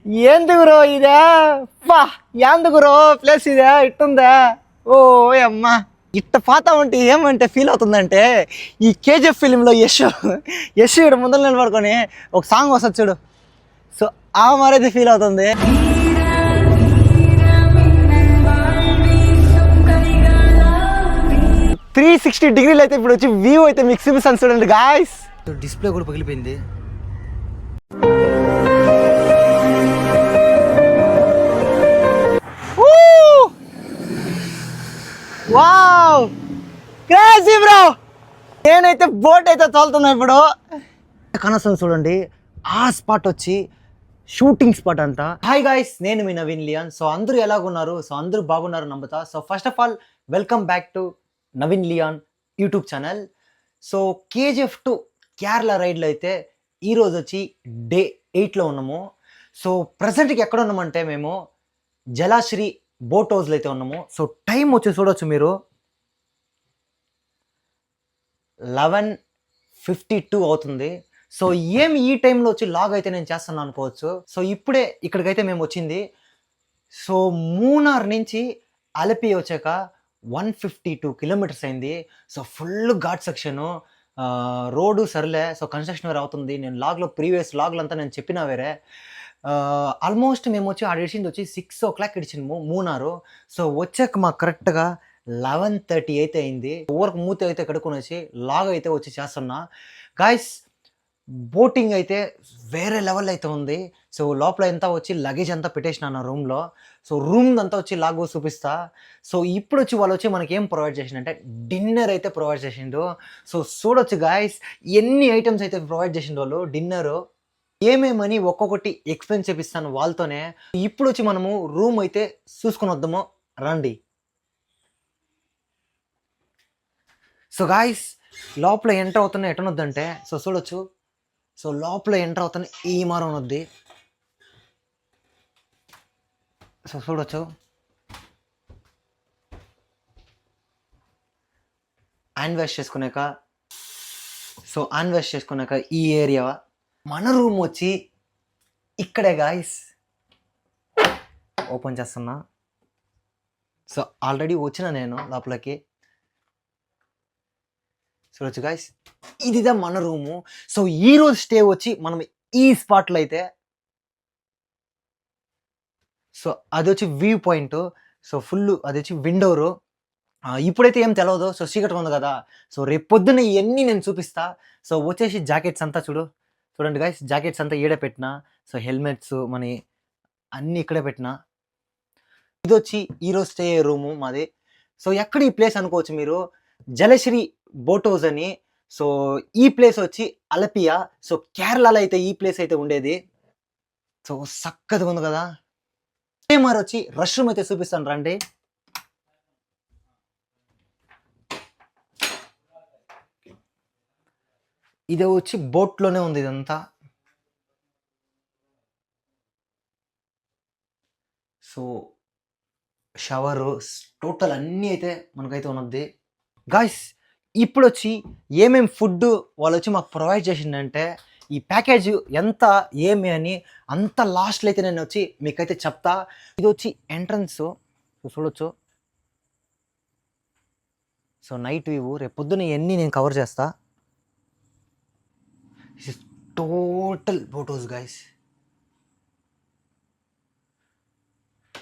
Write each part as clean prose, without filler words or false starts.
ఏంది బ్రో ఇదే పా యాందు బ్రో ప్లేస్ ఇదే ఇట్టుందా ఓ అమ్మా ఇట్ట పాతా ఉంటే ఏమంటే ఫీల్ అవుతుందంటే ఈ కేజీఎఫ్ ఫిలింలో యశ్ ఇక్కడ ముందర నిలబడుకొని ఒక సాంగ్ వస్తుంది చూడు. సో ఆ మరైతే ఫీల్ అవుతుంది. 360 డిగ్రీలు అయితే ఇప్పుడు వచ్చి వ్యూ అయితే మీకు చూపిస్తాను చూడండి గాయస్. డిస్ప్లే కూడా పగిలిపోయింది. Wow crazy bro. నేనైతే బోట్ అయితే తోలుతున్నా ఇప్పుడు. కనసం చూడండి ఆ స్పాట్ వచ్చి షూటింగ్ స్పాట్ అంతా. హాయ్ గాయ్స్, నేను మీ నవీన్ లియాన్. సో అందరూ ఎలాగున్నారు? సో అందరూ బాగున్నారు నమ్ముతా. So first of all welcome back to Naveen Liyan YouTube channel. So KGF2 Kerala రైడ్లో అయితే ఈరోజు వచ్చి డే 8లో ఉన్నాము. సో ప్రజెంట్కి ఎక్కడ ఉన్నామంటే మేము జలాశ్రీ బోట్ హౌస్లో అయితే ఉన్నాము. సో టైం వచ్చి చూడవచ్చు మీరు 11:52 అవుతుంది. సో ఏమి ఈ టైంలో వచ్చి లాగ్ అయితే నేను చేస్తాను అనుకోవచ్చు. సో ఇప్పుడే ఇక్కడికైతే మేము వచ్చింది. సో మూనార్ నుంచి అలపి వచ్చాక 152 కిలోమీటర్స్ అయింది. So full ghat section, road సర్లే. సో కన్స్ట్రక్షన్ వేరే అవుతుంది. నేను లాగ్లో ప్రీవియస్ లాగ్లు అంతా నేను చెప్పినా వేరే. ఆల్మోస్ట్ మేము వచ్చి ఆడ ఇడిచింది వచ్చి 6 o'clock ఇడిచింది మూనారు. సో వచ్చాక మాకు కరెక్ట్గా 11:30 అయితే అయింది. ఊరకు మూత అయితే కడుక్కొని వచ్చి లాగ్ అయితే వచ్చి చేస్తున్నా గాయస్. బోటింగ్ అయితే వేరే లెవెల్ అయితే ఉంది. సో లోపల అంతా వచ్చి లగేజ్ అంతా పెట్టేసిన నా రూమ్లో. సో రూమ్ అంతా వచ్చి లాగ్ చూపిస్తా. సో ఇప్పుడు వచ్చి వాళ్ళు వచ్చి మనకి ఏం ప్రొవైడ్ చేసిండంటే డిన్నర్ అయితే ప్రొవైడ్ చేసిండు. సో చూడొచ్చు గాయస్ ఎన్ని ఐటమ్స్ అయితే ప్రొవైడ్ చేసిండు వాళ్ళు డిన్నరు. ఏమేమని ఒక్కొక్కటి ఎక్స్ప్లెయిన్ చేపిస్తాను వాళ్ళతోనే. ఇప్పుడు వచ్చి మనము రూమ్ అయితే చూసుకొని వద్దాము రండి. సో గాయస్ లోపల ఎంటర్ అవుతున్న ఎటనొద్దంటే సో చూడొచ్చు. సో లోపల ఎంటర్ అవుతున్న ఈ మారం వద్ది. సో చూడొచ్చు హ్యాండ్ వాష్ చేసుకున్నాక. సో హ్యాండ్ వాష్ చేసుకున్నాక ఈ ఏరియా మన రూమ్ వచ్చి ఇక్కడే గాయస్. ఓపెన్ చేస్తున్నా. సో ఆల్రెడీ వచ్చిన నేను లోపలికి. చూడొచ్చు గాయస్ ఇదిదా మన రూము. సో ఈరోజు స్టే వచ్చి మనం ఈ స్పాట్లో అయితే. సో అది వచ్చి వ్యూ పాయింట్. సో ఫుల్ అది వచ్చి విండోరు. ఇప్పుడైతే ఏం తెలియదు. సో చీకటిగా ఉంది కదా. సో రేపు పొద్దున్న ఇవన్నీ నేను చూపిస్తా. సో వచ్చేసి జాకెట్స్ అంతా చూడండి గాయస్. జాకెట్స్ అంతా ఈడే పెట్టిన. సో హెల్మెట్స్ మన అన్నీ ఇక్కడే పెట్టిన. ఇది వచ్చి ఈరోజు స్టే అయ్యే రూము మాది. సో ఎక్కడ ఈ ప్లేస్ అనుకోవచ్చు మీరు, జలశ్రీ బోట్ హౌస్ అని. సో ఈ ప్లేస్ వచ్చి అలపియా. సో కేరళలో అయితే ఈ ప్లేస్ అయితే ఉండేది. సో చక్కగా ఉంది కదా. మరి వచ్చి రష్ రూమ్ అయితే చూపిస్తాను రండి. ఇది వచ్చి బోట్లోనే ఉంది ఇదంతా. సో షవరు టోటల్ అన్నీ అయితే మనకైతే ఉన్నది గాయస్. ఇప్పుడు వచ్చి ఏమేమి ఫుడ్ వాళ్ళు వచ్చి మాకు ప్రొవైడ్ చేసిందంటే ఈ ప్యాకేజ్ ఎంత ఏమి అని అంత లాస్ట్లో అయితే నేను వచ్చి మీకైతే చెప్తా. ఇది వచ్చి ఎంట్రన్స్ చూడొచ్చు. So night view. రేపు పొద్దున్న ఇవన్నీ నేను కవర్ చేస్తా. Total boat house guys.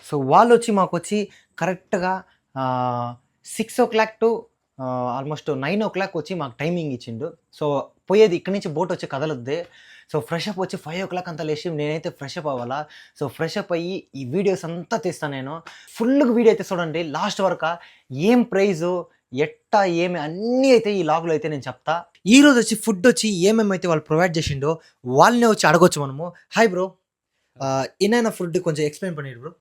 So వాళ్ళు వచ్చి మాకు వచ్చి కరెక్ట్గా 6 o'clock టు ఆల్మోస్ట్ 9 o'clock వచ్చి మాకు టైమింగ్ ఇచ్చిండు. సో పోయేది ఇక్కడి నుంచి బోట్ వచ్చి కదలొద్ది. సో ఫ్రెష్ అప్ వచ్చి 5 o'clock అంతా లేచి నేనైతే ఫ్రెష్ అప్ అవ్వాలా. సో ఫ్రెష్ అప్ అయ్యి ఈ వీడియోస్ అంతా తీస్తాను నేను. ఫుల్గా వీడియో అయితే చూడండి లాస్ట్ వరకు. ఏం ప్రైజు ఎట్టా ఏమి అన్నీ అయితే ఈ లాగ్లో అయితే నేను చెప్తా. ఈరోజు వచ్చి ఫుడ్ వచ్చి ఏమేమైతే వాళ్ళు ప్రొవైడ్ చేసిండో వాళ్ళనే వచ్చి అడగొచ్చు మనము. హాయ్ బ్రో, ఏమైనా ఫుడ్ కొంచెం ఎక్స్ప్లెయిన్ పనిడు bro.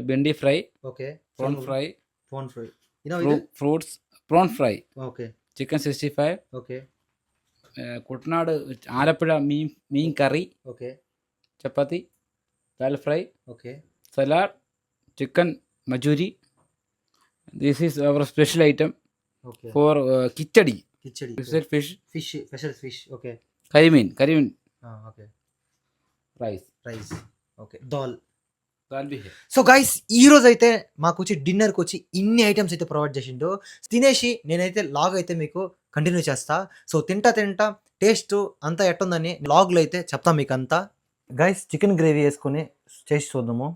Bendi fry, okay, prawn fry, fruits, prawn fry, okay, chicken 65, okay, Kuttanad Alappuzha meen curry, okay, chapati, dal fry, okay, salad, chicken ಮಜೂರಿ. This is our special item okay, for khichdi, khichdi, fish, fish, special fish, okay, karimeen, okay, rice rice, okay, dal. दाल भी है. So guys ఈ రోజు అయితే మాకు వచ్చి డిన్నర్కి వచ్చి ఇన్ని ఐటమ్స్ అయితే ప్రొవైడ్ చేసిండు. తినేసి నేనైతే లాగ్ అయితే మీకు కంటిన్యూ చేస్తా. సో తింటా టేస్ట్ అంతా ఎట్టుందని లాగ్లో అయితే చెప్తాం మీకు అంతా. గైస్ చికెన్ గ్రేవీ వేసుకొని చేసి చూద్దాము.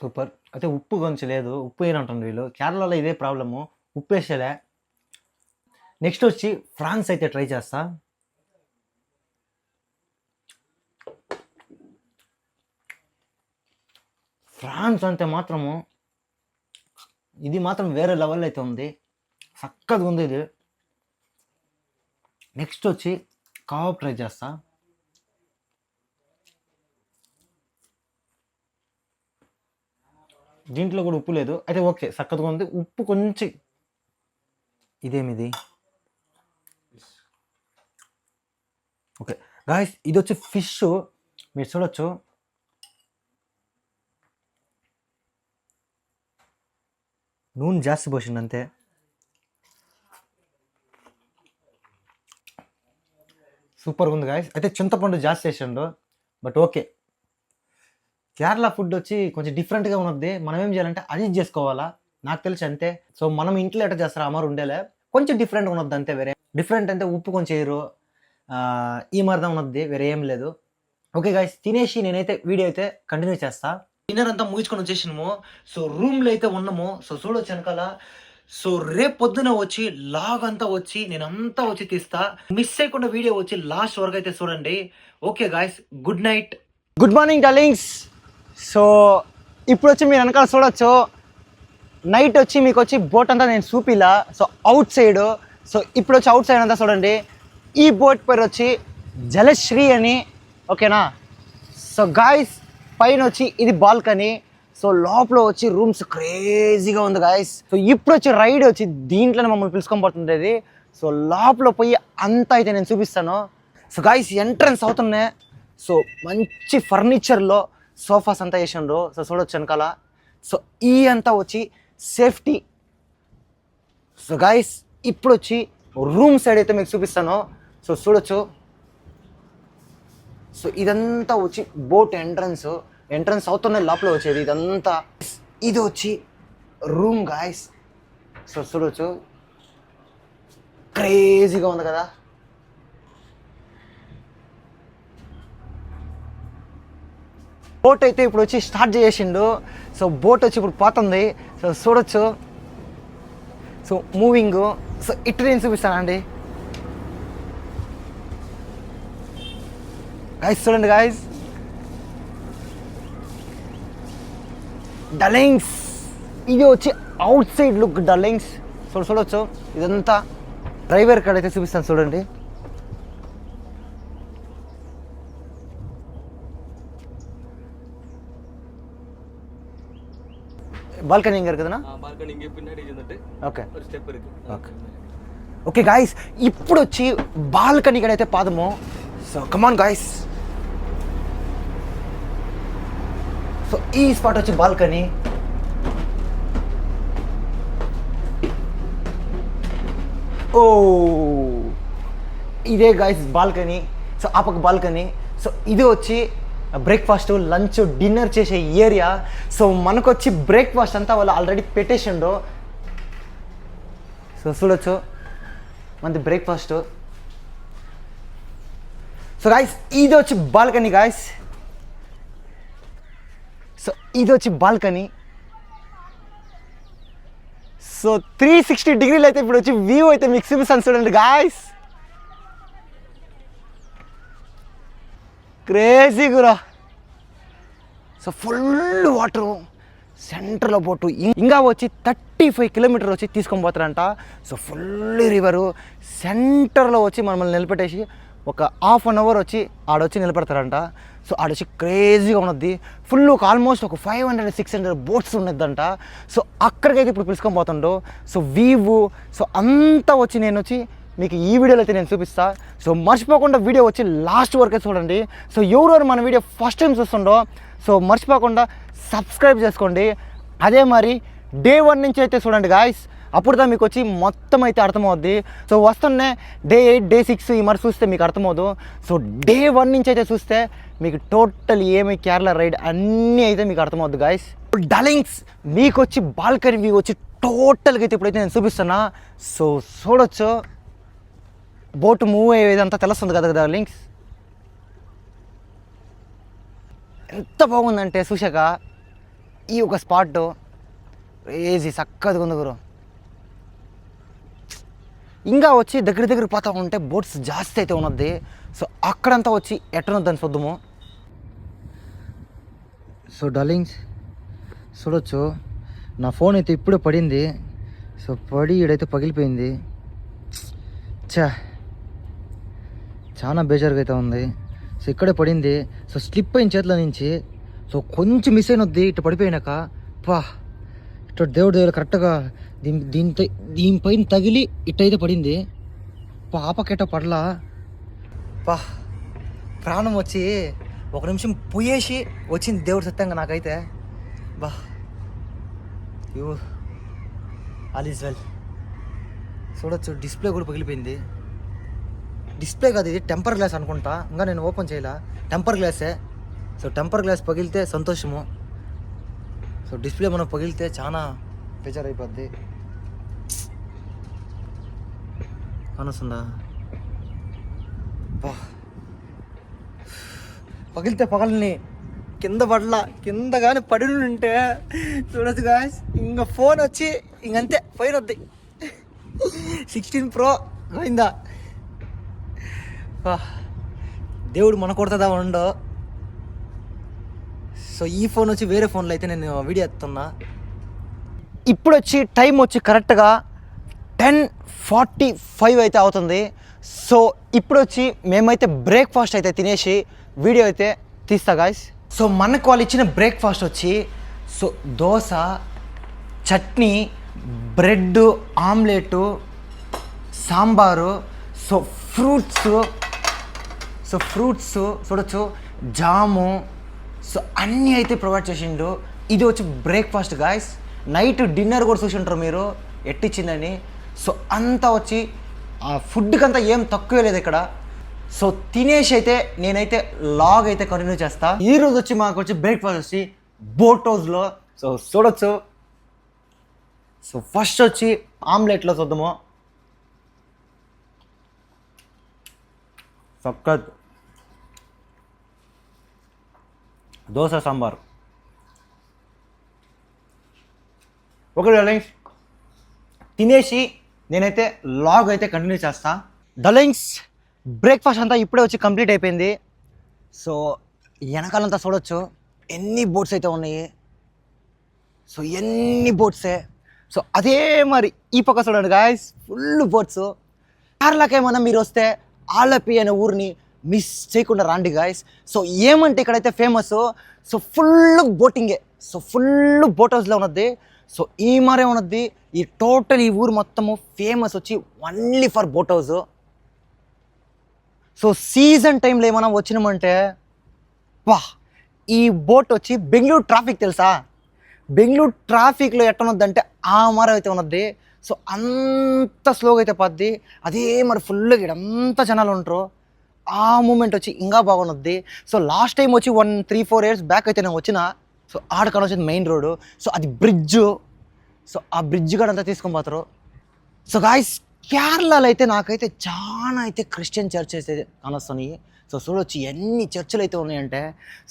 సూపర్. అయితే ఉప్పు కొంచెం లేదు, ఉప్పు ఏనంటుంది వీళ్ళు. కేరళలో ఇదే ప్రాబ్లము, ఉప్పు వేసేలే. నెక్స్ట్ వచ్చి ఫ్రాన్స్ అయితే ట్రై చేస్తా. ఫ్రాన్స్ అంటే మాత్రము ఇది మాత్రం వేరే లెవెల్ అయితే ఉంది, చక్కగా ఉంది ఇది. నెక్స్ట్ వచ్చి కబాబ్ ట్రై చేస్తా. దీంట్లో కూడా ఉప్పు లేదు, అయితే ఓకే చక్కగా ఉంది. ఉప్పు కొంచెం, ఇదేమిది, ఓకే గాయస్ ఇది వచ్చి ఫిష్, మీరు చూడొచ్చు. నూనె జాస్తి పోసిండు అంతే. సూపర్గా ఉంది గాయస్. అయితే చింతపండు జాస్తి వేసిండు, బట్ ఓకే. కేరళ ఫుడ్ వచ్చి కొంచెం డిఫరెంట్గా ఉన్నది. మనం ఏం చేయాలంటే అడ్జస్ట్ చేసుకోవాలా, నాకు తెలిసి అంతే. సో మనం ఇంట్లో ఎట్లా చేస్తారా అమ్మారు ఉండేలే, కొంచెం డిఫరెంట్గా ఉన్నది అంతే. వేరే డిఫరెంట్ అంటే ఉప్పు కొంచెం వేయరు, ఈ మరిదా ఉన్నది, వేరే ఏం లేదు. ఓకే గాయస్ తినేసి నేనైతే వీడియో అయితే కంటిన్యూ చేస్తా. డిన్నర్ అంతా ముగించుకొని వచ్చేసినాము. సో రూమ్లో అయితే ఉన్నాము. సో చూడొచ్చు వెనకాల. సో రేపు పొద్దున వచ్చి లాగ్ అంతా వచ్చి నేనంతా వచ్చి తీస్తా. మిస్ చేయకుండా వీడియో వచ్చి లాస్ట్ వరకు అయితే చూడండి. Okay guys, good night, good morning darlings. So ఇప్పుడు వచ్చి మీరు వెనకాల చూడొచ్చు, నైట్ వచ్చి మీకు వచ్చి బోట్ అంతా నేను చూపిలా. సో అవుట్ సైడ్, సో ఇప్పుడు వచ్చి అవుట్ సైడ్ అంతా చూడండి. ఈ బోట్ పేరు వచ్చి జలశ్రీ అని, ఓకేనా. సో గాయస్ పైన వచ్చి ఇది బాల్కనీ. సో లోపల వచ్చి రూమ్స్ క్రేజీగా ఉంది గాయస్. సో ఇప్పుడు వచ్చి రైడ్ వచ్చి దీంట్లోనే మమ్మల్ని పిలుచుకొని పోతుండేది. సో లోపల పోయి అంతా అయితే నేను చూపిస్తాను. సో గాయస్ ఎంట్రన్స్ అవుతున్నాయి. సో మంచి ఫర్నిచర్లో సోఫాస్ అంతా వేసిండ్రు. సో చూడొచ్చు వెనకాల. సో ఈ అంతా వచ్చి సేఫ్టీ. సో గాయస్ ఇప్పుడు వచ్చి రూమ్ సైడ్ అయితే మీకు చూపిస్తాను. సో చూడొచ్చు. సో ఇదంతా వచ్చి బోట్ ఎంట్రన్స్ అవుతున్నాయి లోపల వచ్చేది ఇదంతా. ఇది వచ్చి రూమ్ గాయస్. సో చూడొచ్చు, క్రేజీగా ఉంది కదా. బోట్ అయితే ఇప్పుడు వచ్చి స్టార్ట్ చేసిండు. సో బోట్ వచ్చి ఇప్పుడు పోతుంది. సో చూడొచ్చు, సో మూవింగ్. సో ఇటు నేను చూపిస్తానండి గాయస్. చూడండి గాయస్, డర్లింగ్స్ ఇది వచ్చి అవుట్ సైడ్ లుక్ డర్లింగ్స్. సో చూడొచ్చు ఇదంతా. డ్రైవర్ కాడ అయితే చూపిస్తాను చూడండి. பால்கனி எங்க இருக்குதுன்னா பால்கனி இங்க பின்னாடி இருந்துட்டு ఓకే ஒரு ஸ்டெப் இருக்கு. ఓకే ఓకే గాయస్ ఇప్పుడు వచ్చి బాల్కనీ కాడ అయితే పాదము. So come on guys. సో ఈ స్పాట్ వచ్చి బాల్కనీ. ఓ ఇదే గాయస్ బాల్కనీ. సో ఆ పక్క బాల్కనీ. సో ఇది వచ్చి బ్రేక్ఫాస్ట్, లంచ్, డిన్నర్ చేసే ఏరియా. సో మనకు వచ్చి బ్రేక్ఫాస్ట్ అంతా వాళ్ళు ఆల్రెడీ పెట్టేసిండు. సో చూడొచ్చు మనది బ్రేక్ఫాస్ట్. సో గాయస్ ఇది వచ్చి బాల్కనీ గాయస్. సో ఇది వచ్చి బాల్కనీ. సో 360 డిగ్రీలు అయితే ఇప్పుడు వచ్చి వ్యూ అయితే మీకు చూపిస్తాను చూడండి గాయస్. క్రేజీ గురా. సో ఫుల్ వాటరు, సెంటర్లో బోటు. ఇంకా వచ్చి 35 కిలోమీటర్ వచ్చి తీసుకొని పోతారంట. సో ఫుల్ రివరు సెంటర్లో వచ్చి మనల్ని నిలబెట్టేసి ఒక హాఫ్ అన్ అవర్ వచ్చి ఆడొచ్చి నిలబెడతారంట. సో ఆడొచ్చి క్రేజీగా ఉన్నది. ఫుల్ ఒక ఆల్మోస్ట్ ఒక 500-600 బోట్స్ ఉన్నదంట. సో అక్కడికైతే ఇప్పుడు పిలుచుకొని పోతుండో. సో వీవు సో అంతా వచ్చి నేను వచ్చి మీకు ఈ వీడియోలో అయితే నేను చూపిస్తా. సో మర్చిపోకుండా వీడియో వచ్చి లాస్ట్ వరకే చూడండి. సో ఎవరెవరు మన వీడియో ఫస్ట్ టైం చూస్తుండో సో మర్చిపోకుండా సబ్స్క్రైబ్ చేసుకోండి. అదే మరి డే 1 నుంచి అయితే చూడండి గాయస్, అప్పుడుదా మీకు వచ్చి మొత్తం అయితే అర్థమవుద్ది. సో వస్తున్నే డే 8 డే 6 ఈ మరి చూస్తే మీకు అర్థమవుదు. సో డే 1 నుంచి అయితే చూస్తే మీకు టోటల్ ఏమి కేరళ రైడ్ అన్నీ అయితే మీకు అర్థమవుద్ది గాయస్. డార్లింగ్స్ మీకు వచ్చి బాల్కనీ వ్యూ వచ్చి టోటల్గా అయితే ఇప్పుడైతే నేను చూపిస్తున్నా. సో చూడొచ్చు బోట్ మూవ్ అయ్యేదంతా తెలుస్తుంది కదా డార్లింగ్స్. ఎంత బాగుందంటే చూశాక ఈ ఒక స్పాట్ ఏజీ చక్కగా ఉంది గురు. ఇంకా వచ్చి దగ్గర పోతా ఉంటే బోట్స్ జాస్తి అయితే ఉన్నది. సో అక్కడంతా వచ్చి ఎట్టనుద్దని చూద్దాము. సో డార్లింగ్స్ చూడొచ్చు నా ఫోన్ అయితే ఇప్పుడే పడింది. సో పడి ఈడైతే పగిలిపోయింది. చాలా బేజారుగా అయితే ఉంది. సో ఇక్కడే పడింది. సో స్లిప్ అయిన చేతిలో నుంచి సో కొంచెం మిస్ అయినొద్ది ఇటు పడిపోయినాక పా ఇటు దేవుడు కరెక్ట్గా దీనిపైన తగిలి ఇట్టయితే పడింది. పాపకెట పడలా పా ప్రాణం వచ్చి 1 నిమిషం పోయేసి వచ్చింది దేవుడు సత్యంగా నాకైతే. బా యూ ఆల్ ఈజ్ వెల్. చూడొచ్చు డిస్ప్లే కూడా పగిలిపోయింది. డిస్ప్లే కాదు ఇది టెంపర్ గ్లాస్ అనుకుంటా, ఇంకా నేను ఓపెన్ చేయలే. టెంపర్ గ్లాసే. సో టెంపర్ గ్లాస్ పగిలితే సంతోషము. సో డిస్ప్లే మనం పగిలితే చాలా బేజారు అయిపోద్ది. కానొస్తుందా బా పగిలితే పగలని కింద పడలా. కింద కానీ పడి ఉంటే చూడొచ్చు గాయస్ ఇంకా ఫోన్ వచ్చి ఇంకంతే పైన వద్ది. 16 Pro పోయిందా. దేవుడు మన కొడుతుందా ఉండో. సో ఈ ఫోన్ వచ్చి వేరే ఫోన్లో అయితే నేను వీడియో ఎత్తున్నా. ఇప్పుడు వచ్చి టైం వచ్చి కరెక్ట్గా 10:45 అయితే అవుతుంది. సో ఇప్పుడు వచ్చి మేమైతే బ్రేక్ఫాస్ట్ అయితే తినేసి వీడియో అయితే తీస్తా గాయస్. సో మనకు వాళ్ళు ఇచ్చిన బ్రేక్ఫాస్ట్ వచ్చి so dosa, chutney, bread omelette, sambar, so fruits చూడొచ్చు, జాము, సో అన్నీ అయితే ప్రొవైడ్ చేసిండు. ఇది వచ్చి బ్రేక్ఫాస్ట్ గాయస్. నైట్ డిన్నర్ కూడా చూసి ఉంటారు మీరు ఎట్టిచ్చిందని. సో అంతా వచ్చి ఆ ఫుడ్కి అంతా ఏం తక్కువే లేదు ఇక్కడ. సో తినేసి అయితే నేనైతే లాగ్ అయితే కంటిన్యూ చేస్తా. ఈరోజు వచ్చి మాకు వచ్చి బ్రేక్ఫాస్ట్ వచ్చి బోట్ హౌస్లో. సో చూడొచ్చు. సో ఫస్ట్ వచ్చి ఆమ్లెట్లో చూద్దాము. సక్కత్ దోశ, సాంబార్. ఓకే డార్లింగ్స్ తినేసి నేనైతే లాగ్ అయితే కంటిన్యూ చేస్తా. డార్లింగ్స్ బ్రేక్ఫాస్ట్ అంతా ఇప్పుడే వచ్చి కంప్లీట్ అయిపోయింది. సో వెనకాలంతా చూడొచ్చు ఎన్ని బోట్స్ అయితే ఉన్నాయి. సో ఎన్ని బోట్సే. సో అదే మరి ఈ పక్క చూడండి గాయస్ ఫుల్ బోట్స్. కేరళకి ఏమన్నా మీరు వస్తే ఆలపి అనే ఊరిని మిస్ చేయకుండా రాండి గాయస్. సో ఏమంటే ఇక్కడైతే ఫేమస్ సో ఫుల్ బోటింగే. సో ఫుల్ బోట్ హౌస్లో ఉన్నది. సో ఈ మరే ఉన్నది ఈ టోటల్ ఈ ఊరు మొత్తము ఫేమస్ వచ్చి only for boat house. So season టైంలో ఏమైనా వచ్చినామంటే వా ఈ బోట్ వచ్చి బెంగళూరు ట్రాఫిక్ తెలుసా, బెంగళూరు ట్రాఫిక్లో ఎట్టనొద్దంటే ఆ మరం అయితే ఉన్నది. సో అంత స్లోగా అయితే పద్ది. అదే మరి ఫుల్గా ఇడంతా జనాలు ఉంటారు. ఆ మూమెంట్ వచ్చి ఇంకా బాగున్నది. సో లాస్ట్ టైం వచ్చి 3-4 years బ్యాక్ అయితే నేను వచ్చిన. సో ఆడకాడ వచ్చింది మెయిన్ రోడ్డు. సో అది బ్రిడ్జ్. సో ఆ బ్రిడ్జ్ కూడా అంతా తీసుకొని పోతారు. సో గాయస్ కేరళలో అయితే నాకైతే చాలా అయితే క్రిస్టియన్ చర్చెస్ అయితే కానొస్తున్నాయి. సో చూడొచ్చు ఎన్ని చర్చిలు అయితే ఉన్నాయంటే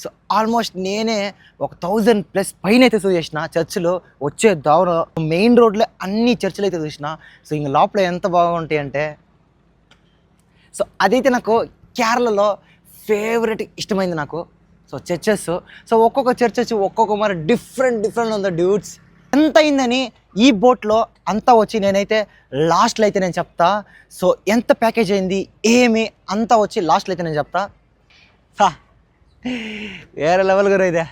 సో ఆల్మోస్ట్ నేనే ఒక 1000+ పైన అయితే చూసేసిన చర్చిలు. వచ్చే దావన మెయిన్ రోడ్లో అన్ని చర్చిలు అయితే చూసిన. సో ఇంక లోపల ఎంత బాగుంటాయి అంటే సో అదైతే నాకు కేరళలో ఫేవరెట్ ఇష్టమైంది నాకు. So churches. సో ఒక్కొక్క చర్చ్ వచ్చి ఒక్కొక్క మరి డిఫరెంట్ ఉంది డ్యూట్స్. ఎంత అయిందని ఈ బోట్లో అంతా వచ్చి నేనైతే లాస్ట్లో అయితే నేను చెప్తా. సో ఎంత ప్యాకేజ్ అయింది ఏమి అంతా వచ్చి లాస్ట్లో అయితే నేను చెప్తా. వేరే లెవెల్ కూడా ఇదే.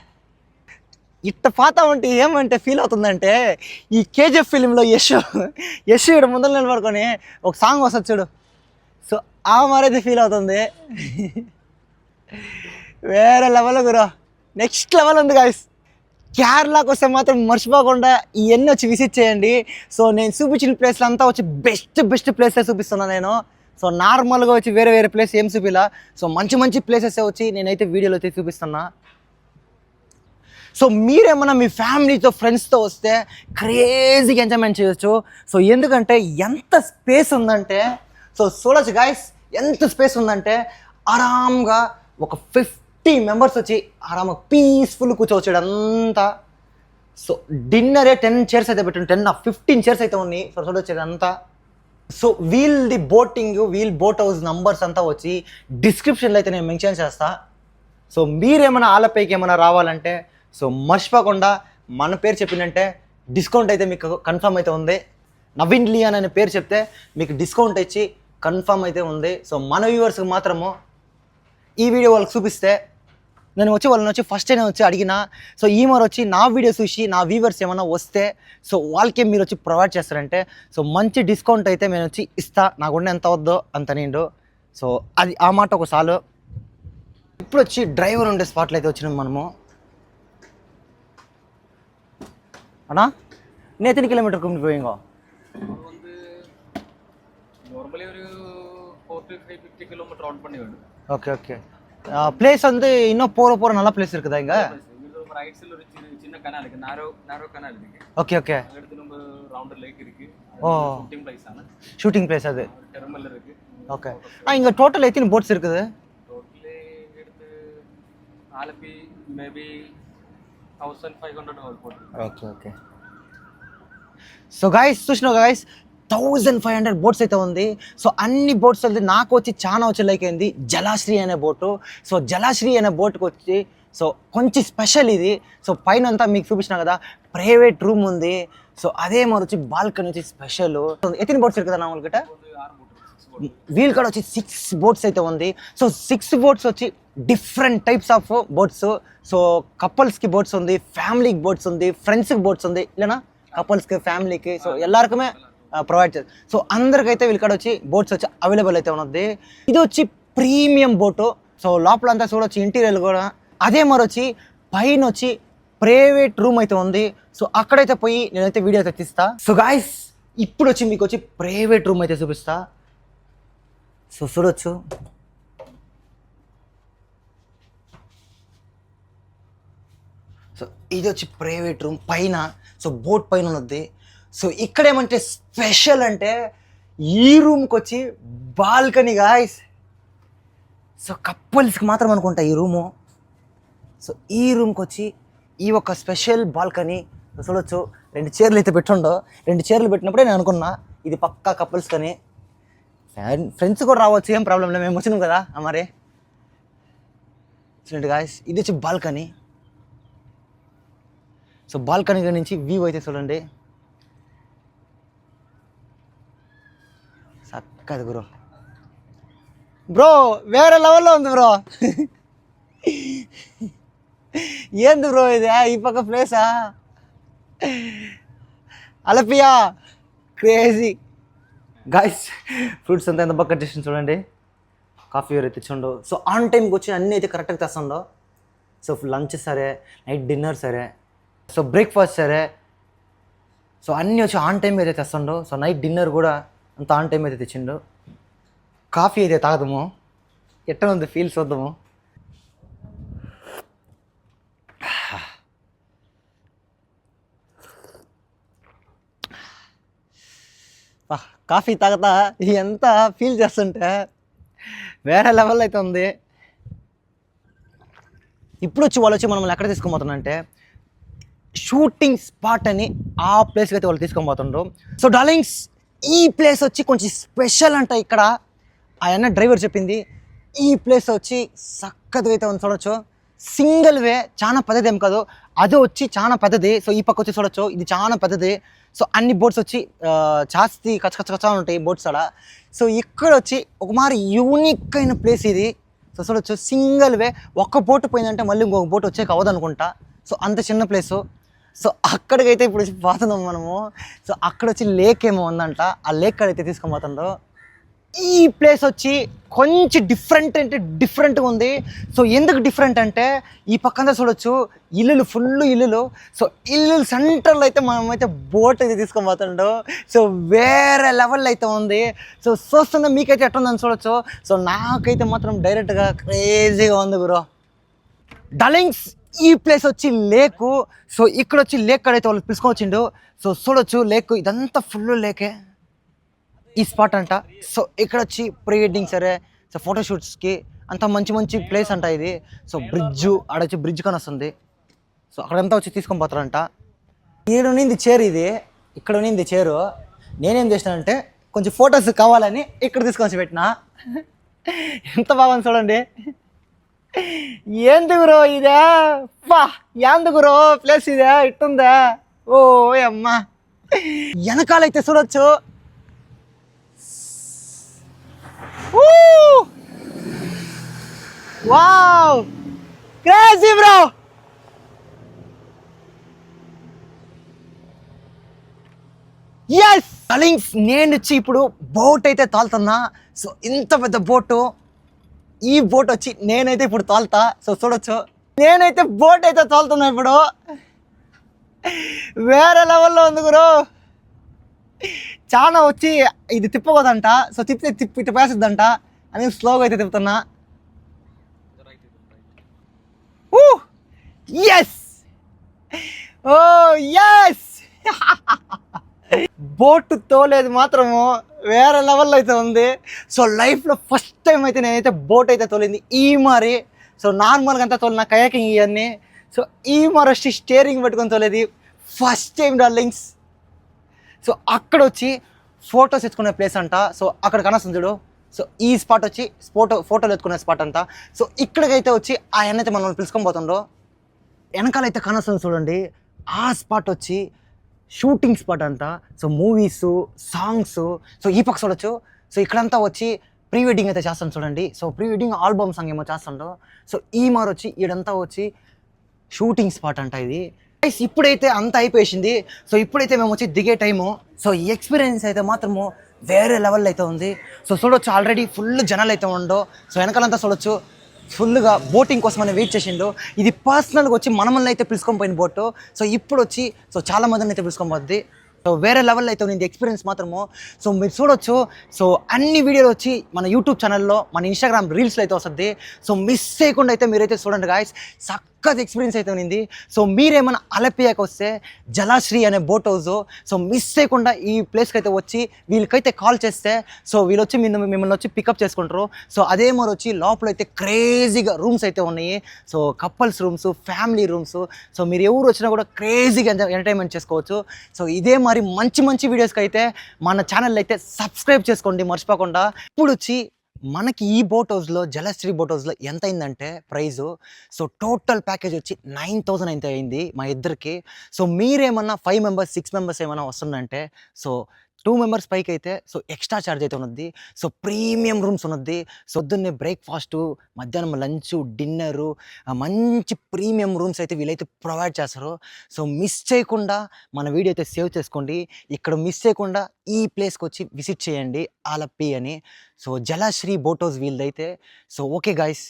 ఇట్ట పాతా ఉంటే ఏమంటే ఫీల్ అవుతుందంటే ఈ KGF ఫిలింలో యశ్ ఇక్కడ ముందర నిలబడుకొని ఒక సాంగ్ వస్తుంది చూడు, ఆ మరైతే ఫీల్ అవుతుంది. వేరే లెవెల్ గురు, నెక్స్ట్ లెవెల్ ఉంది గాయస్. కేరళకు వస్తే మాత్రం మర్చిపోకుండా ఇవన్నీ వచ్చి విజిట్ చేయండి. సో నేను చూపించిన ప్లేస్లు అంతా వచ్చి బెస్ట్ ప్లేసెస్ చూపిస్తున్నాను నేను. సో నార్మల్గా వచ్చి వేరే వేరే ప్లేస్ ఏం చూపిలా. సో మంచి ప్లేసెస్ వచ్చి నేనైతే వీడియోలో అయితే చూపిస్తున్నా. సో మీరేమన్నా మీ ఫ్యామిలీతో ఫ్రెండ్స్తో వస్తే క్రేజీగా ఎంజాయ్మెంట్ చేయొచ్చు. సో ఎందుకంటే ఎంత స్పేస్ ఉందంటే, సో చూడొచ్చు గాయస్, ఎంత స్పేస్ ఉందంటే ఆరామ్గా ఒక 50 మెంబర్స్ వచ్చి ఆరామ్గా పీస్ఫుల్ కూర్చోవచ్చు అంతా. సో డిన్నరే 10 చైర్స్ అయితే పెట్టండి, 15 చైర్స్ అయితే ఉన్నాయి. సో చూడొచ్చు అంతా. So wheel boat house numbers అంతా వచ్చి డిస్క్రిప్షన్లో అయితే నేను మెన్షన్ చేస్తా. సో మీరేమైనా ఆలపైకి ఏమైనా రావాలంటే సో మర్చిపోకుండా మన పేరు చెప్పిందంటే డిస్కౌంట్ అయితే మీకు కన్ఫర్మ్ అయితే ఉంది. నవీన్ లియాన్ అనే పేరు చెప్తే మీకు డిస్కౌంట్ ఇచ్చి కన్ఫర్మ్ అయితే ఉంది. సో మన వ్యూవర్స్కి మాత్రము ఈ వీడియో వాళ్ళకి చూపిస్తే నేను వచ్చి వాళ్ళని వచ్చి ఫస్ట్ నేను వచ్చి అడిగిన, సో ఈ మరి వచ్చి నా వీడియో చూసి నా వ్యూవర్స్ ఏమైనా వస్తే సో వాళ్ళకే మీరు వచ్చి ప్రొవైడ్ చేస్తారంటే సో మంచి డిస్కౌంట్ అయితే నేను వచ్చి ఇస్తా. నాకుండే ఎంత వద్దో అంత నిండు. సో అది ఆ మాట ఒక సాలు. ఇప్పుడు వచ్చి డ్రైవర్ ఉండే స్పాట్లో అయితే వచ్చినాం మనము. அண்ணா நேற்று கிலோமீட்டர் கூப்பிட்டு போவீங்க? வந்து நார்மலி ஒரு 45-50 கிலோமீட்டர் ரவுண்ட் பண்ணி வேணும். ஓகே. பிளேஸ் வந்து இன்னும் போற நல்ல பிளேஸ் இருக்குதா இங்க? இது ஒரு ரைட் சைடுல ஒரு சின்ன கனால் இருக்கு, நாரோ கனால் இருக்கு. ஓகே. அடுத்து நம்ம ரவுண்டர் லேக் இருக்கு. ஓ, ஷூட்டிங் பிளேஸ் ஆன ஷூட்டிங் பிளேஸ் அது. டெர்மினல் இருக்கு. ஓகே. இங்க டோட்டல் எத்தனை போட்ஸ் இருக்குது? டோட்டலி எடுத்து ஆலப்பி மேபி 1500 ஹோல் போட்டு. ఓకే. సో గాయస్ చూసినావు గాయస్, 1500 బోట్స్ అయితే ఉంది. సో అన్ని బోట్స్ అయితే నాకు వచ్చి చాలా వచ్చి లైక్ అయింది జలాశ్రీ అనే బోటు. సో జలాశ్రీ అనే బోట్కి వచ్చి సో కొంచెం స్పెషల్ ఇది. సో పైన అంతా మీకు చూపించిన కదా ప్రైవేట్ రూమ్ ఉంది. సో అదే మరి వచ్చి బాల్కనీ వచ్చి స్పెషల్. ఎన్ని బోట్స్ ఇరుకుదా నా వాళ్ళకిట? వీల్ కాడ వచ్చి 6 బోట్స్ అయితే ఉంది. సో 6 బోట్స్ వచ్చి different types of boats. So కపుల్స్కి బోట్స్ ఉంది, ఫ్యామిలీకి బోట్స్ ఉంది, ఫ్రెండ్స్కి బోట్స్ ఉంది. இல்லைனா కపుల్స్కి ఫ్యామిలీకి సో ఎల్లరికమే ప్రొవైడ్ చేస్తారు. సో అందరికైతే వీళ్ళకాడ వచ్చి బోట్స్ వచ్చి అవైలబుల్ అయితే ఉన్నది. ఇది వచ్చి ప్రీమియం బోటు. సో లోపల అంతా చూడొచ్చు ఇంటీరియర్ కూడా. అదే మరి వచ్చి పైన వచ్చి ప్రైవేట్ రూమ్ అయితే ఉంది. సో అక్కడైతే పోయి నేనైతే వీడియో అయితే తీస్తా. సో గాయస్ ఇప్పుడు వచ్చి మీకు వచ్చి ప్రైవేట్ రూమ్ అయితే చూపిస్తా. సో చూడొచ్చు. సో ఇది వచ్చి ప్రైవేట్ రూమ్ పైన. సో బోట్ పైన ఉన్నది. సో ఇక్కడ ఏమంటే స్పెషల్ అంటే ఈ రూమ్కి వచ్చి బాల్కనీ గాయస్. సో కపుల్స్కి మాత్రం అనుకుంటా ఈ రూము. సో ఈ రూమ్కి వచ్చి ఈ ఒక స్పెషల్ బాల్కనీ. చూడొచ్చు 2 చైర్లు అయితే పెట్టుండో. 2 చైర్లు పెట్టినప్పుడే నేను అనుకున్నా ఇది పక్కా కపుల్స్ కానీ. ఫ్రెండ్స్ కూడా రావచ్చు, ఏం ప్రాబ్లం లేదు, మేము వచ్చినాం కదా మరి. చూడండి గాయస్, ఇది వచ్చి బాల్కనీ. సో బాల్కనీ నుంచి వ్యూ అయితే చూడండి. చక్కది బ్రో వేరే లెవెల్లో ఉంది బ్రో. ఏంది బ్రో ఇది ఈ పక్క ప్లేసా? అలపియా క్రేజీ గాయస్. ఫ్రూట్స్ అంతా ఎంత బాగా కట్ చేసి చూడండి. కాఫీ వేరే తెచ్చుండో. సో ఆన్ టైంకి వచ్చి అన్నీ అయితే కరెక్ట్గా తెస్తుండో. సో లంచ్ సరే, నైట్ డిన్నర్ సరే, సో బ్రేక్ఫాస్ట్ సరే, సో అన్నీ వచ్చి ఆన్ టైం అయితే తెస్తుండో. సో నైట్ డిన్నర్ కూడా అంత ఆన్ టైం అయితే తెచ్చిండు. కాఫీ అయితే తాగదాము, ఎట్లా ఉంది ఫీల్ చూద్దాము. కాఫీ తాగతా ఎంత ఫీల్ చేస్తుంటే వేరే లెవెల్ అయితే ఉంది. ఇప్పుడు వచ్చి వాళ్ళు వచ్చి మనం ఎక్కడ తీసుకోబోతున్నారంటే షూటింగ్ స్పాట్ అని ఆ ప్లేస్కి అయితే వాళ్ళు తీసుకోబోతుండ్రు. సో డార్లింగ్స్ ఈ ప్లేస్ వచ్చి కొంచెం స్పెషల్ అంట. ఇక్కడ ఆయన డ్రైవర్ చెప్పింది ఈ ప్లేస్ వచ్చి చక్కగా అయితే ఉంది. చూడొచ్చు సింగిల్ వే, చాలా పెద్దది ఏం కాదు, అది వచ్చి చాలా పెద్దది. సో ఈ పక్క వచ్చి చూడొచ్చు ఇది చాలా పెద్దది. సో అన్ని బోట్స్ వచ్చి జాస్తి కచ్చకచ్చ ఉంటాయి బోట్స్ అలా. సో ఇక్కడ వచ్చి ఒక మారి యూనిక్ అయిన ప్లేస్ ఇది. సో చూడొచ్చు సింగిల్ వే, ఒక్క బోట్ పోయిందంటే మళ్ళీ ఇంకొక బోట్ వచ్చేకి అవ్వదు అనుకుంటా. సో అంత చిన్న ప్లేసు. సో అక్కడికైతే ఇప్పుడు వచ్చి పోతున్నాం మనము. సో అక్కడ వచ్చి లేక్ ఏమో ఉందంట, ఆ లేక్ కాడైతే తీసుకొని పోతుండ్రు. ఈ ప్లేస్ వచ్చి కొంచెం డిఫరెంట్ అంటే డిఫరెంట్గా ఉంది. సో ఎందుకు డిఫరెంట్ అంటే ఈ పక్కన చూడొచ్చు ఇల్లులు, ఫుల్ ఇల్లులు. సో ఇల్లు సెంటర్లో అయితే మనమైతే బోట్ అయితే తీసుకొని పోతుండో. సో వేరే లెవెల్లో అయితే ఉంది. సో చూస్తున్నా మీకైతే ఎట్టుందని చూడొచ్చు. సో నాకైతే మాత్రం డైరెక్ట్గా క్రేజీగా ఉంది బ్రో. డలింగ్స్ ఈ ప్లేస్ వచ్చి లేకు. సో ఇక్కడ వచ్చి లేక్ కాడైతే వాళ్ళు పిలుచుకొని వచ్చిండు. సో చూడొచ్చు లేక్, ఇదంతా ఫుల్ లేకే ఈ స్పాట్ అంట. సో ఇక్కడ వచ్చి ప్రీ వెడ్డింగ్ సరే, సో ఫోటోషూట్స్కి అంత మంచి మంచి ప్లేస్ అంట ఇది. సో బ్రిడ్జ్ ఆడొచ్చి బ్రిడ్జ్ కానీ వస్తుంది. సో అక్కడంతా వచ్చి తీసుకొని పోతారంట. ఈడునింది చైర్, ఇది ఇక్కడ ఉన్నింది చైరు. నేనేం చేసినానంటే కొంచెం ఫొటోస్ కావాలని ఇక్కడ తీసుకొని పెట్టిన. ఎంత బాగుంది చూడండి. ఏంది బ్రో ఇదే, పా ఏంది బ్రో ప్లేస్ ఇదే ఇట్టుందా. ఓ అమ్మా, వెనకాలైతే చూడొచ్చు. Wow crazy bro. Yes darlings, నేను వచ్చి ఇప్పుడు బోట్ అయితే తోలుతున్నా. సో ఇంత పెద్ద బోటు, ఈ బోట్ వచ్చి నేనైతే ఇప్పుడు తోలుతా. సో చూడొచ్చు, నేనైతే బోట్ అయితే తోలుతున్నా ఇప్పుడు. వేరే లెవెల్లో ఉంది గురు. చాలా వచ్చి ఇది తిప్పకూడదంట. సో తిప్పి పేసిద్దంట అని స్లోగా అయితే తిప్పుతున్నా. ఎస్, ఓ ఎస్. బోట్ తోలేదు మాత్రము వేరే లెవెల్లో అయితే ఉంది. సో లైఫ్లో ఫస్ట్ టైం అయితే నేనైతే బోట్ అయితే తోలింది ఈ మరి. సో నార్మల్గా అంతా తోలిన కయాకింగ్ ఇవన్నీ. సో ఈ మరి వచ్చి స్టీరింగ్ పెట్టుకొని తోలేది ఫస్ట్ టైం డార్లింగ్స్. సో అక్కడ వచ్చి ఫొటోస్ ఎత్తుకునే ప్లేస్ అంట. సో అక్కడ కనొస్తుంది చూడు. సో ఈ స్పాట్ వచ్చి ఫోటోలు ఎత్తుకునే స్పాట్ అంట. సో ఇక్కడికైతే వచ్చి ఆయన అయితే మనం పిలుచుకొని పోతుండో. వెనకాలైతే కనొస్తుంది చూడండి, ఆ స్పాట్ వచ్చి షూటింగ్ స్పాట్ అంట. So movies, songs. సో ఈ పక్క చూడొచ్చు. సో ఇక్కడంతా వచ్చి ప్రీ వెడ్డింగ్ అయితే చేస్తాను చూడండి. So pre wedding album song ఏమో చేస్తుండో. సో ఈ మారు వచ్చి ఈడంతా వచ్చి షూటింగ్ స్పాట్ అంట ఇది. ఇప్పుడైతే అంత అయిపోయింది. సో ఇప్పుడైతే మేము వచ్చి దిగే టైము. సో ఈ ఎక్స్పీరియన్స్ అయితే మాత్రము వేరే లెవెల్లో అయితే ఉంది. సో చూడొచ్చు ఆల్రెడీ ఫుల్ జనాలు అయితే ఉండో. సో వెనకాలంతా చూడొచ్చు ఫుల్గా బోటింగ్ కోసం అని వెయిట్ చేసిండు. ఇది పర్సనల్గా వచ్చి మనల్ని అయితే పిలుచుకొని పోయిన బోటు. సో ఇప్పుడు వచ్చి సో చాలా మందిని అయితే పిలుచుకొని పోద్ది. సో వేరే లెవెల్లో అయితే ఉంది ఎక్స్పీరియన్స్ మాత్రము. సో మీరు చూడొచ్చు. సో అన్ని వీడియోలు వచ్చి మన యూట్యూబ్ ఛానల్లో, మన ఇన్స్టాగ్రామ్ రీల్స్లో అయితే వస్తుంది. సో మిస్ చేయకుండా అయితే మీరైతే చూడండి గాయస్. సక్కది ఎక్స్పీరియన్స్ అయితే ఉంది. సో మీరేమైనా అలపియాకి వస్తే జలాశ్రీ అనే బోట్ హౌస్. సో మిస్ చేయకుండా ఈ ప్లేస్కి అయితే వచ్చి వీళ్ళకైతే కాల్ చేస్తే సో వీళ్ళు వచ్చి మిమ్మల్ని వచ్చి పికప్ చేసుకుంటారు. సో అదే మరి వచ్చి లోపల అయితే క్రేజీగా రూమ్స్ అయితే ఉన్నాయి. So couples rooms, family rooms. So మీరు ఎవరు వచ్చినా కూడా క్రేజీగా ఎంటర్టైన్మెంట్ చేసుకోవచ్చు. సో ఇదే మరి మంచి మంచి వీడియోస్కి అయితే మన ఛానల్ అయితే సబ్స్క్రైబ్ చేసుకోండి మర్చిపోకుండా. ఇప్పుడు వచ్చి మనకి ఈ బోట్ హౌస్లో, జలశ్రీ బోట్ హౌస్లో ఎంత అయిందంటే ప్రైజు, సో టోటల్ ప్యాకేజ్ వచ్చి 9,000 అయితే అయింది మా ఇద్దరికి. సో మీరేమన్నా 5 మెంబర్స్ 6 మెంబర్స్ ఏమైనా వస్తుందంటే సో 2 మెంబర్స్ పైకి అయితే సో ఎక్స్ట్రా ఛార్జ్ అయితే ఉన్నది. సో ప్రీమియం రూమ్స్ ఉన్నది. సో పొద్దున్నే బ్రేక్ఫాస్టు, మధ్యాహ్నం లంచ్, డిన్నరు, మంచి ప్రీమియం రూమ్స్ అయితే వీళ్ళైతే ప్రొవైడ్ చేస్తారు. సో మిస్ చేయకుండా మన వీడియో అయితే సేవ్ చేసుకోండి. ఇక్కడ మిస్ చేయకుండా ఈ ప్లేస్కి వచ్చి విజిట్ చేయండి, ఆలప్పి అని. సో జలశ్రీ బోట్ హౌస్ వీళ్ళదైతే. So okay guys.